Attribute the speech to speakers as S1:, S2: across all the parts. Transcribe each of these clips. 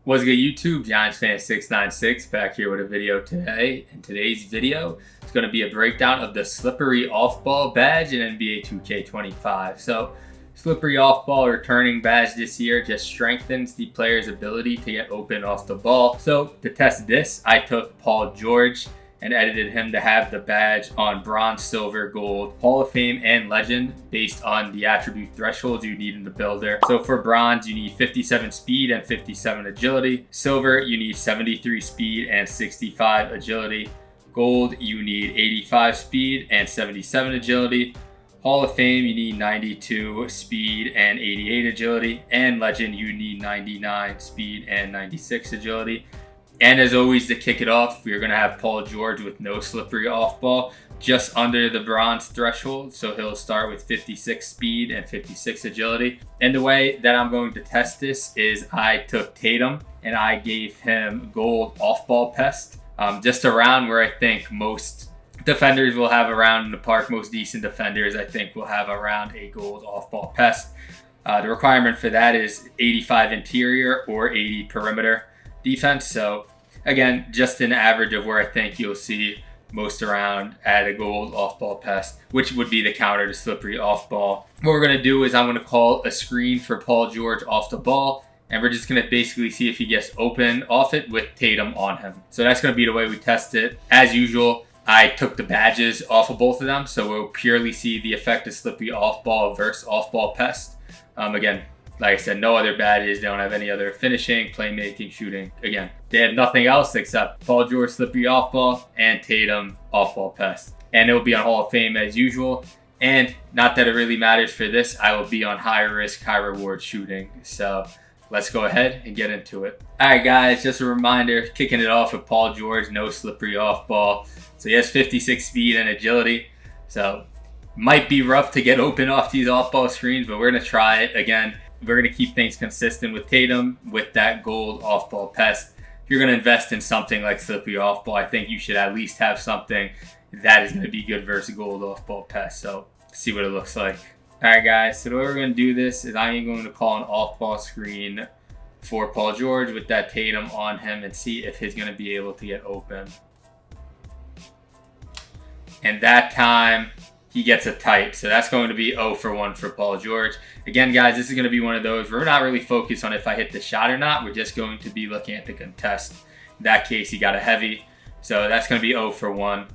S1: What's good, YouTube? Giants fan 696 back here with a video today. In today's video, it's going to be a breakdown of the slippery off-ball badge in NBA 2K25. So, slippery off-ball returning badge this year just strengthens the player's ability to get open off the ball. So, to test this, I took Paul George and edited him to have the badge on bronze, silver, gold, Hall of Fame, and legend based on the attribute thresholds you need in the builder. So for bronze, you need 57 speed and 57 agility. Silver, you need 73 speed and 65 agility. Gold, you need 85 speed and 77 agility. Hall of Fame, you need 92 speed and 88 agility. And legend, you need 99 speed and 96 agility. And as always, to kick it off, we're going to have Paul George with no slippery off ball, just under the bronze threshold. So he'll start with 56 speed and 56 agility. And the way that I'm going to test this is I took Tatum and I gave him gold off ball pest. Just around where I think most defenders will have around in the park. Most decent defenders, I think, will have around a gold off ball pest. The requirement for that is 85 interior or 80 perimeter defense. So again, just an average of where I think you'll see most around at a gold off-ball pest, which would be the counter to slippery off-ball. What we're going to do is I'm going to call a screen for Paul George off the ball, and we're just going to basically see if he gets open off it with Tatum on him. So that's going to be the way we test it. As usual, I took the badges off of both of them, so we'll purely see the effect of slippery off-ball versus off-ball pest. Again, like I said, no other badges. They don't have any other finishing, playmaking, shooting. Again, they have nothing else except Paul George slippery off ball and Tatum off ball pest. And it will be on Hall of Fame as usual. And not that it really matters for this, I will be on high risk, high reward shooting. So let's go ahead and get into it. All right, guys, just a reminder, kicking it off with Paul George, no slippery off ball. So he has 56 speed and agility. So might be rough to get open off these off ball screens, but we're going to try it again. We're going to keep things consistent with Tatum with that gold off-ball pest. If you're going to invest in something like slippery off-ball, I think you should at least have something that is going to be good versus gold off-ball pest. So let's see what it looks like. All right, guys. So the way we're going to do this is I'm going to call an off-ball screen for Paul George with that Tatum on him and see if he's going to be able to get open. And that time, he gets a tight. So that's going to be 0 for 1 for Paul George. Again, guys, this is going to be one of those where we're not really focused on if I hit the shot or not. We're just going to be looking at the contest. In that case, he got a heavy. So that's going to be 0 for 1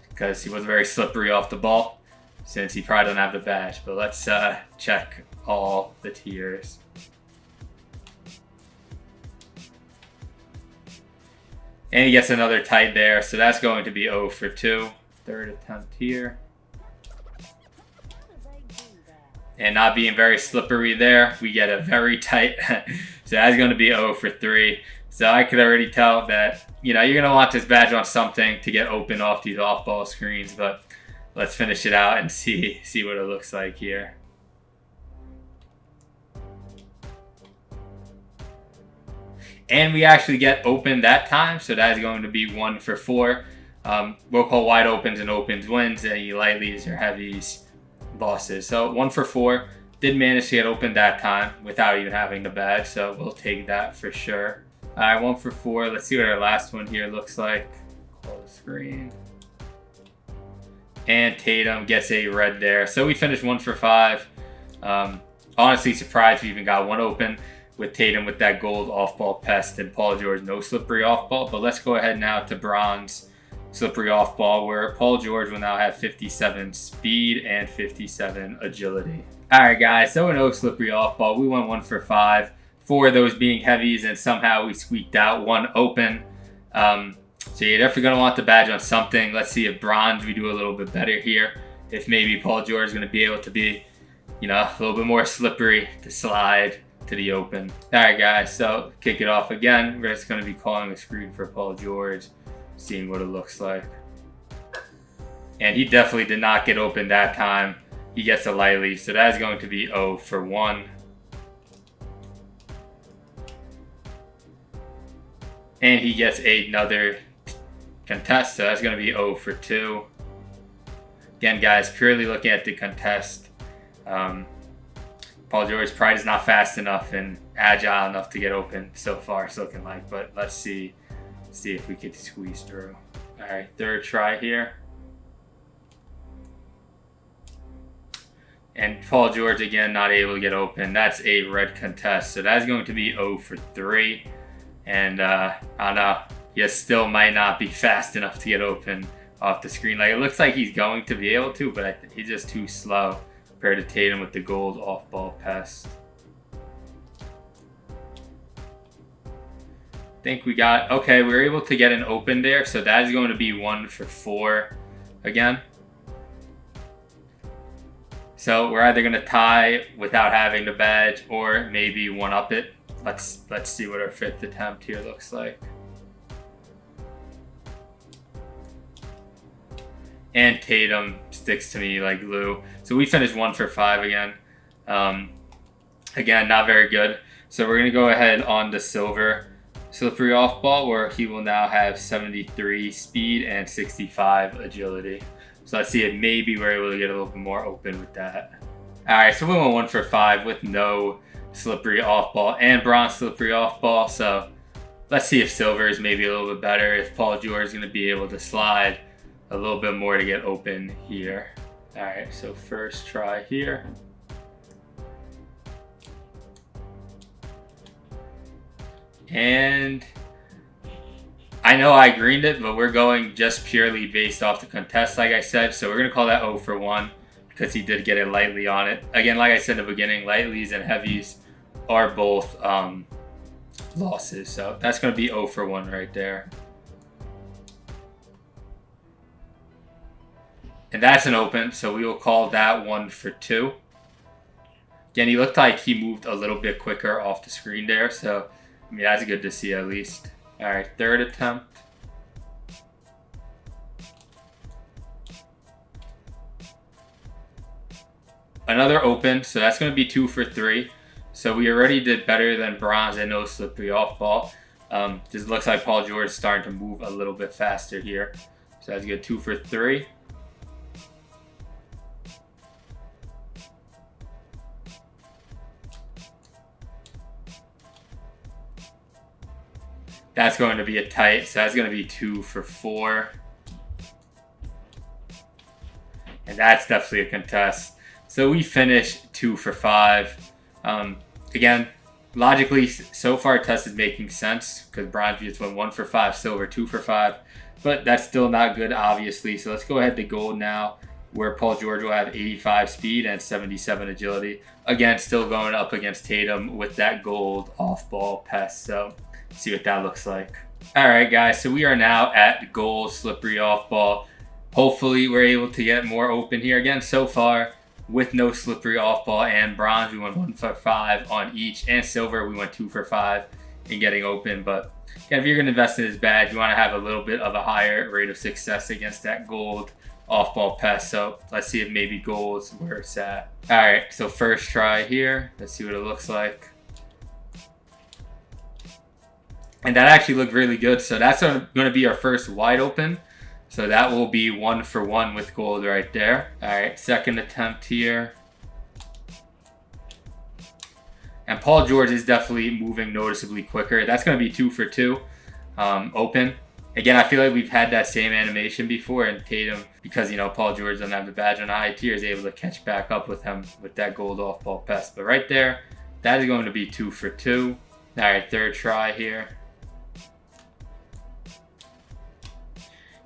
S1: because he was very slippery off the ball since he probably doesn't have the badge. But let's check all the tiers. And he gets another tight there. So that's going to be 0 for 2. Third attempt here. And not being very slippery there, we get a very tight. So that's going to be 0 for 3. So I could already tell that, you're going to want this badge on something to get open off these off-ball screens. But let's finish it out and see what it looks like here. And we actually get open that time. So that is going to be 1 for 4. We'll call wide opens and opens wins, and your lightlies or heavies losses. So 1 for 4. Did manage to get open that time without even having the badge, so we'll take that for sure. All right, 1 for 4. Let's see what our last one here looks like. Close the screen. And Tatum gets a red there. So we finished 1 for 5. Honestly surprised we even got one open with Tatum with that gold off-ball pest and Paul George no slippery off-ball. But let's go ahead now to bronze slippery off ball, where Paul George will now have 57 speed and 57 agility. All right, guys, so no slippery off ball. We went 1 for 5. 4 of those being heavies, and somehow we squeaked out 1 open. So you're definitely going to want the badge on something. Let's see if bronze we do a little bit better here. If maybe Paul George is going to be able to be, a little bit more slippery to slide to the open. All right, guys, so kick it off again. We're just going to be calling a screen for Paul George, seeing what it looks like. And he definitely did not get open that time. He gets a lightly, so that is going to be 0 for 1. And he gets another contest, so that's going to be 0 for 2. Again, guys, purely looking at the contest. Paul George probably is not fast enough and agile enough to get open so far, it's looking like. But let's see if we can squeeze through. All right, third try here. And Paul George, again, not able to get open. That's a red contest. So that's going to be 0 for 3. And I don't know. He still might not be fast enough to get open off the screen. Like, it looks like he's going to be able to, but he's just too slow compared to Tatum with the gold off-ball pest. I think we got, okay, we were able to get an open there. So that is going to be 1 for 4 again. So we're either going to tie without having the badge or maybe one-up it. Let's see what our 5th attempt here looks like. And Tatum sticks to me like glue. So we finished 1 for 5 again. Again, not very good. So we're going to go ahead on the silver slippery off ball, where he will now have 73 speed and 65 agility. So let's see if maybe we're able to get a little bit more open with that. All right, so we went 1 for 5 with no slippery off ball and bronze slippery off ball. So let's see if silver is maybe a little bit better, if Paul George is going to be able to slide a little bit more to get open here. All right, so first try here. And I know I greened it, but we're going just purely based off the contest, like I said. So we're going to call that 0 for 1 because he did get it lightly on it. Again, like I said in the beginning, lightlies and heavies are both losses. So that's going to be 0 for 1 right there. And that's an open, so we will call that 1 for 2. Again, he looked like he moved a little bit quicker off the screen there. So, I mean, that's good to see at least. All right, third attempt. Another open, so that's going to be 2 for 3. So we already did better than bronze and no slippery off ball. This looks like Paul George is starting to move a little bit faster here. So that's good, 2 for 3. That's going to be a tight, so that's going to be 2 for 4. And that's definitely a contest. So we finished 2 for 5. Again, logically, so far test is making sense because bronze just went 1 for 5, silver 2 for 5. But that's still not good, obviously. So let's go ahead to gold now, where Paul George will have 85 speed and 77 agility. Again, still going up against Tatum with that gold off-ball pest. So see what that looks like. All right, guys, so we are now at gold slippery off ball. Hopefully we're able to get more open here. Again, so far with no slippery off ball and bronze, we went 1 for 5 on each, and silver we went 2 for 5 in getting open. But again, if you're going to invest in this badge, you want to have a little bit of a higher rate of success against that gold off ball pest. So let's see if maybe gold's where it's at. All right, so first try here. Let's see what it looks like. And that actually looked really good. So that's going to be our first wide open. So that will be 1 for 1 with gold right there. All right, second attempt here. And Paul George is definitely moving noticeably quicker. That's going to be 2 for 2 open. Again, I feel like we've had that same animation before, and Tatum, because, you know, Paul George doesn't have the badge on the high tier, is able to catch back up with him with that gold off ball pest. But right there, that is going to be 2 for 2. All right, third try here.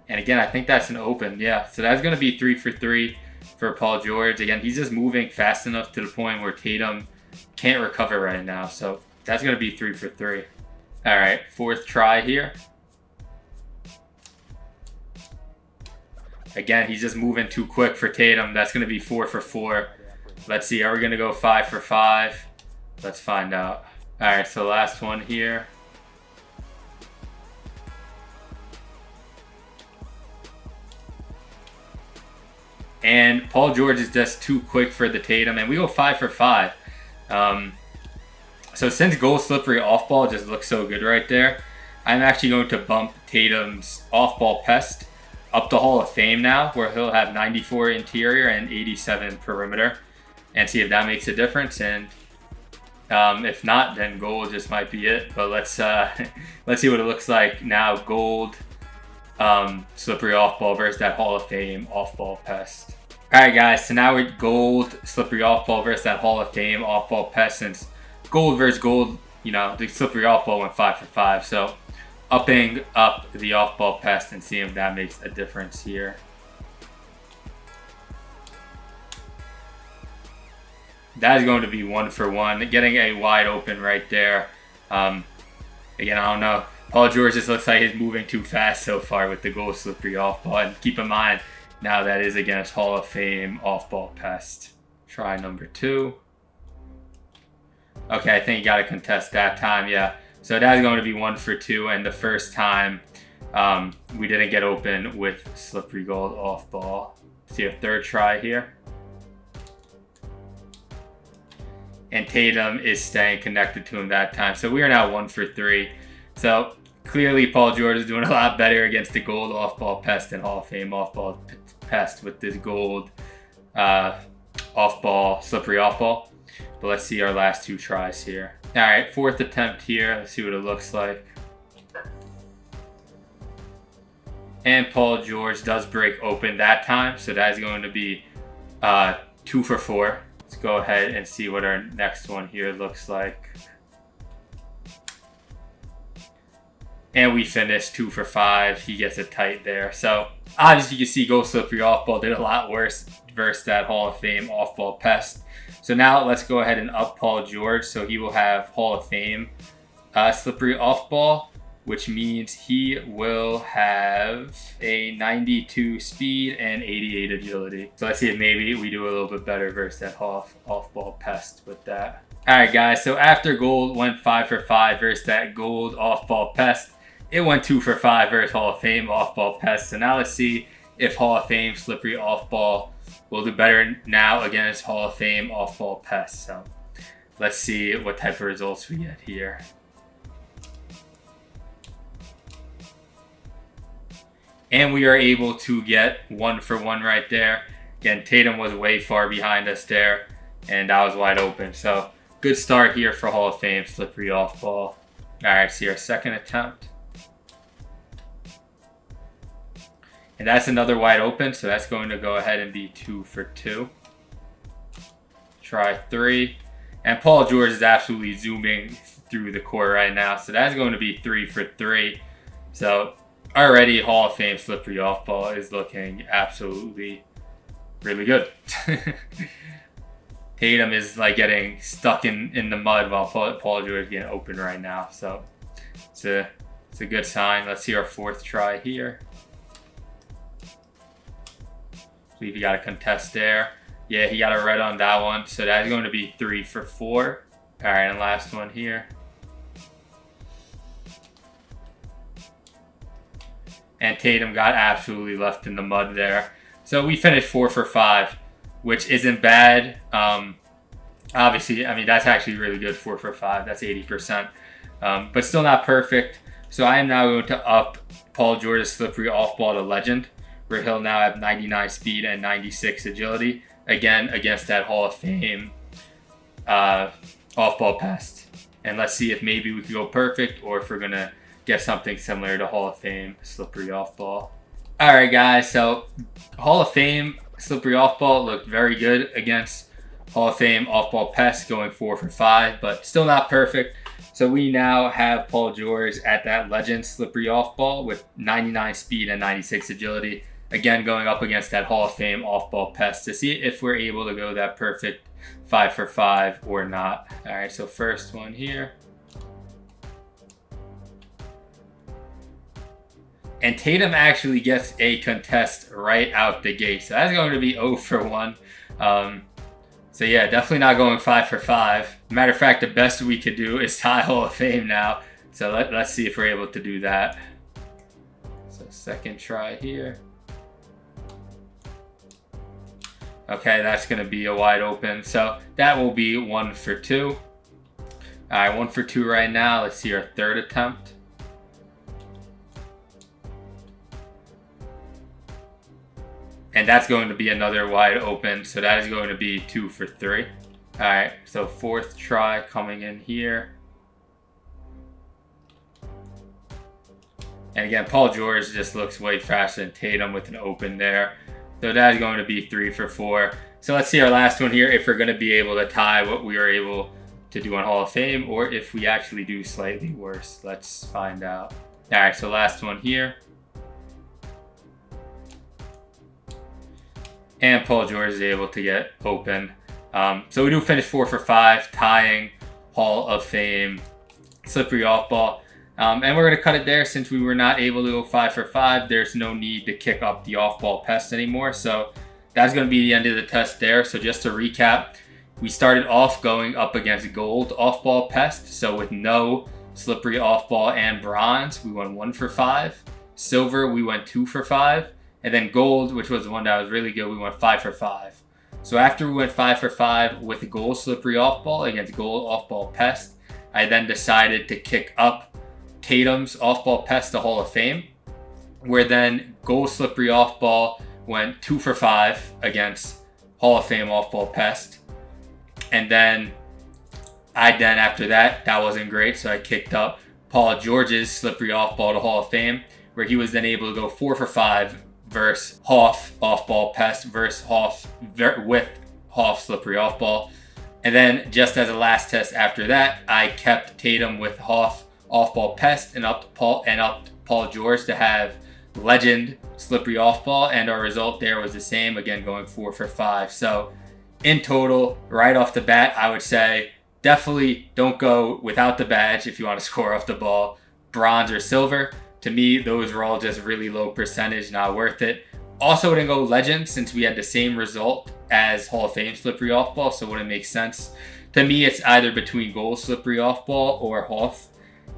S1: And again, I think that's an open. Yeah, so that's going to be 3 for 3 for Paul George. Again, he's just moving fast enough to the point where Tatum can't recover right now. So that's going to be 3 for 3. All right, fourth try here. Again, he's just moving too quick for Tatum. That's going to be 4 for 4. Let's see, are we going to go 5 for 5? Let's find out. All right, so last one here. And Paul George is just too quick for the Tatum, and we go 5 for 5. So since gold slippery off ball just looks so good right there, I'm actually going to bump Tatum's off ball pest up the Hall of Fame now, where he'll have 94 interior and 87 perimeter. and see if that makes a difference. And if not, then gold just might be it. But let's see what it looks like now. Gold slippery off ball versus that Hall of Fame off ball pest. Alright guys, so now we're gold slippery off ball versus that Hall of Fame off ball pest. Since gold versus gold, you know, the slippery off ball went 5 for 5. So upping up the off ball pest and seeing if that makes a difference here. That is going to be 1 for 1. Getting a wide open right there. Again, I don't know. Paul George just looks like he's moving too fast so far with the gold slippery off ball. And keep in mind, now that is against Hall of Fame off ball pest. Try number 2. Okay, I think you got to contest that time. Yeah. So that's going to be 1 for 2. And the first time we didn't get open with slippery gold off ball. See a third try here. And Tatum is staying connected to him that time. So we are now 1 for 3. So clearly Paul George is doing a lot better against the gold off-ball pest and Hall of Fame off-ball pest with this gold off-ball, slippery off-ball. But let's see our last 2 tries here. All right, 4th attempt here. Let's see what it looks like. And Paul George does break open that time. So that's going to be 2 for 4. Let's go ahead and see what our next one here looks like. And we finished 2 for 5. He gets it tight there. So obviously you can see gold slippery off ball did a lot worse versus that Hall of Fame off ball pest. So now let's go ahead and up Paul George. So he will have Hall of Fame slippery off ball, which means he will have a 92 speed and 88 agility. So let's see if maybe we do a little bit better versus that off-ball pest with that. All right, guys, so after gold went 5 for 5 versus that gold off-ball pest, it went 2 for 5 versus Hall of Fame off-ball pest. So now let's see if Hall of Fame slippery off-ball will do better now against Hall of Fame off-ball pest. So let's see what type of results we get here. And we are able to get 1 for 1 right there. Again, Tatum was way far behind us there, and that was wide open. So good start here for Hall of Fame slippery off ball. All right, see our second attempt. And that's another wide open, so that's going to go ahead and be 2 for 2. Try 3. And Paul George is absolutely zooming through the court right now, so that's going to be 3 for 3. So already Hall of Fame slippery off ball is looking absolutely really good. Tatum is like getting stuck in the mud while Paul George is getting open right now. So it's a good sign. Let's see our 4th try here. I believe he got a contest there. Yeah, he got a red on that one. So that's going to be 3 for 4. All right, and last one here. And Tatum got absolutely left in the mud there. So we finished 4 for 5, which isn't bad. Obviously, I mean, that's actually really good, 4 for 5. That's 80%. But still not perfect. So I am now going to up Paul George's slippery off ball to Legend, where he'll now have 99 speed and 96 agility. Again, against that Hall of Fame off ball pest. And let's see if maybe we can go perfect, or if we're going to get something similar to Hall of Fame slippery off ball. All right, guys, so Hall of Fame slippery off ball looked very good against Hall of Fame off ball pest, going 4 for 5, but still not perfect. So we now have Paul George at that Legend slippery off ball with 99 speed and 96 agility, again going up against that Hall of Fame off ball pest to see if we're able to go that perfect 5 for 5 or not. All right, so first one here. And Tatum actually gets a contest right out the gate. So that's going to be 0 for 1. So yeah, definitely not going 5 for 5. Matter of fact, the best we could do is tie Hall of Fame now. So let's see if we're able to do that. So second try here. Okay, that's going to be a wide open. So that will be 1 for 2. All right, 1 for 2 right now. Let's see our third attempt. And that's going to be another wide open. So that is going to be 2 for 3. All right, so 4th try coming in here. And again, Paul George just looks way faster than Tatum with an open there. So that is going to be 3 for 4. So let's see our last one here, if we're going to be able to tie what we were able to do on Hall of Fame, or if we actually do slightly worse. Let's find out. All right, so last one here. And Paul George is able to get open. So we do finish 4 for 5, tying Hall of Fame slippery off ball. And we're going to cut it there since we were not able to go 5 for 5. There's no need to kick up the off ball pest anymore. So that's going to be the end of the test there. So just to recap, we started off going up against gold off ball pest. So with no slippery off ball and bronze, we went 1 for 5. Silver, we went 2 for 5. And then gold, which was the one that was really good, we went 5 for 5. So after we went 5 for 5 with the gold slippery off ball against gold off ball pest, I then decided to kick up Tatum's off ball pest to Hall of Fame, where then gold slippery off ball went 2 for 5 against Hall of Fame off ball pest. And then after that wasn't great, so I kicked up Paul George's slippery off ball to Hall of Fame, where he was then able to go 4 for 5 versus HOF off ball pest versus HOF with HOF slippery off ball. And then just as a last test after that, I kept Tatum with HOF off ball pest and upped Paul George to have Legend slippery off ball, and our result there was the same, again going 4 for 5. So in total, right off the bat, I would say definitely don't go without the badge if you want to score off the ball, bronze or silver. To me, those were all just really low percentage, not worth it. Also wouldn't go Legend since we had the same result as Hall of Fame slippery off ball, so it wouldn't make sense. To me, it's either between gold slippery off ball or HOF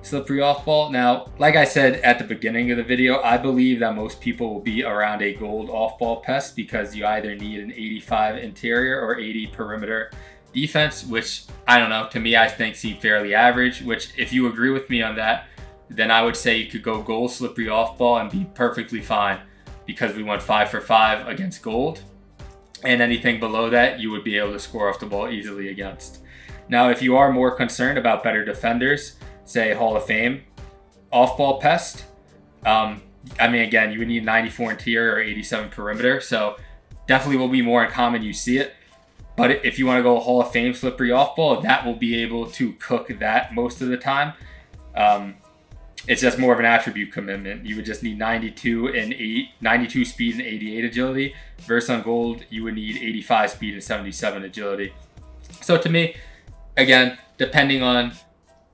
S1: slippery off ball. Now, like I said at the beginning of the video, I believe that most people will be around a gold off ball pest because you either need an 85 interior or 80 perimeter defense, which I don't know, to me I think seem fairly average, which if you agree with me on that, then I would say you could go gold slippery off ball and be perfectly fine because we went 5 for 5 against gold. And anything below that, you would be able to score off the ball easily against. Now, if you are more concerned about better defenders, say Hall of Fame off ball pest, I mean, again, you would need 94 interior or 87 perimeter. So definitely will be more uncommon you see it. But if you want to go Hall of Fame slippery off ball, that will be able to cook that most of the time. It's just more of an attribute commitment. You would just need 92 speed and 88 agility. Versus on gold, you would need 85 speed and 77 agility. So to me, again, depending on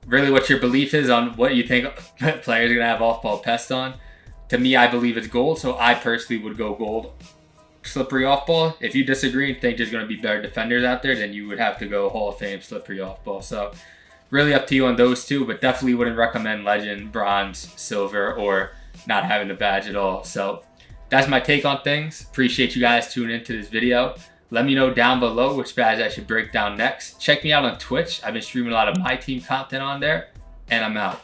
S1: really what your belief is on what you think players are going to have off-ball pest on, to me, I believe it's gold. So I personally would go gold slippery off-ball. If you disagree and think there's going to be better defenders out there, then you would have to go Hall of Fame slippery off-ball. So really up to you on those two, but definitely wouldn't recommend Legend, bronze, silver, or not having the badge at all. So that's my take on things. Appreciate you guys tuning into this video. Let me know down below which badge I should break down next. Check me out on Twitch. I've been streaming a lot of my team content on there, and I'm out.